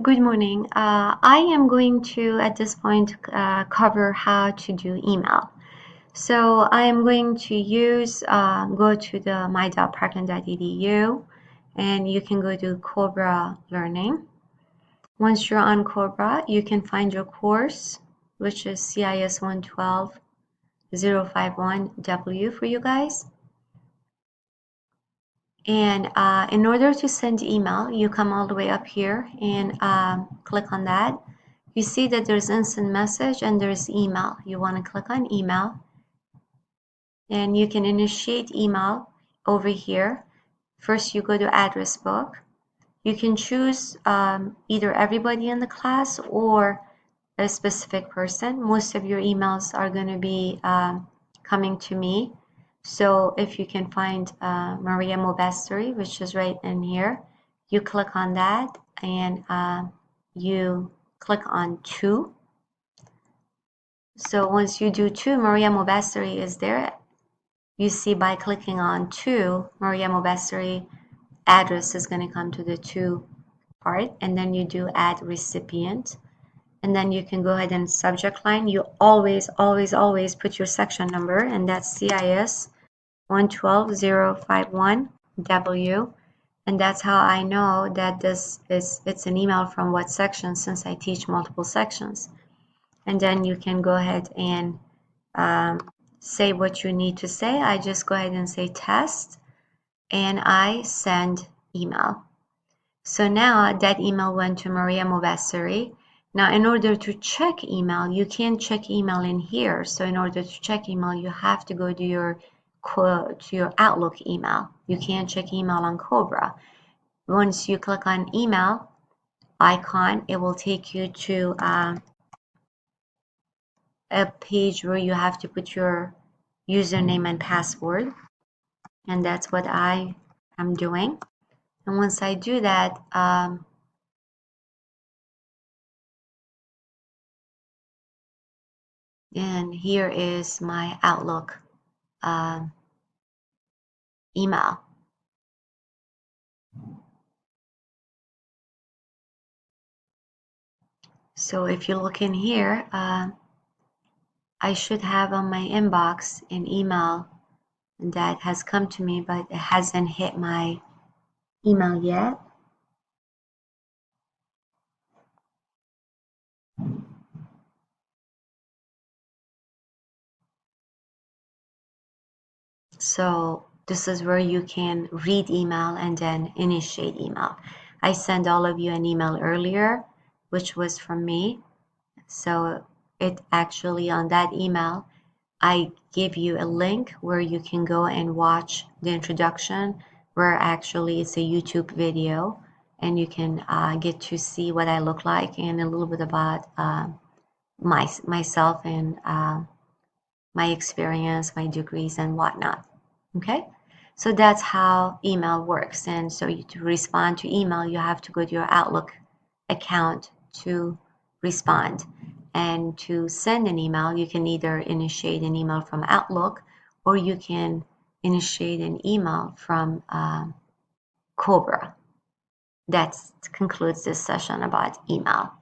Good morning. I am going to, at this point, cover how to do email. So I am going to go to the my.parkland.edu, and you can go to Cobra Learning. Once you're on Cobra, you can find your course, which is CIS 112-051W for you guys. And in order to send email, you come all the way up here and click on that. You see that there's instant message and there's email. You want to click on email, and you can initiate email over here. First, you go to address book. You can choose either everybody in the class or a specific person. Most of your emails are going to be coming to me. So if you can find Maria Mobasteri, which is right in here, you click on that and you click on to. So once you do to, Maria Mobasteri is there. You see by clicking on to, Maria Mobasteri address is going to come to the to part, and then you do add recipient. And then you can go ahead and subject line. You always put your section number, and that's CIS 112-051W. And that's how I know that it's an email from what section, since I teach multiple sections. And then you can go ahead and say what you need to say. I just go ahead and say test, and I send email. So now that email went to Maria Mobasteri. Now, in order to check email, you can't check email in here. So in order to check email, you have to go to your Outlook email. You can't check email on Cobra. Once you click on email icon, it will take you to a page where you have to put your username and password. And that's what I am doing. And once I do that, and here is my Outlook email. So if you look in here, I should have on my inbox an email that has come to me, but it hasn't hit my email yet. So this is where you can read email and then initiate email. I sent all of you an email earlier, which was from me. So it actually, on that email, I give you a link where you can go and watch the introduction, where actually it's a YouTube video, and you can get to see what I look like and a little bit about myself and my experience, my degrees and whatnot. Okay, so that's how email works. And so to respond to email, you have to go to your Outlook account to respond. And to send an email, you can either initiate an email from Outlook, or you can initiate an email from Cobra. That concludes this session about email.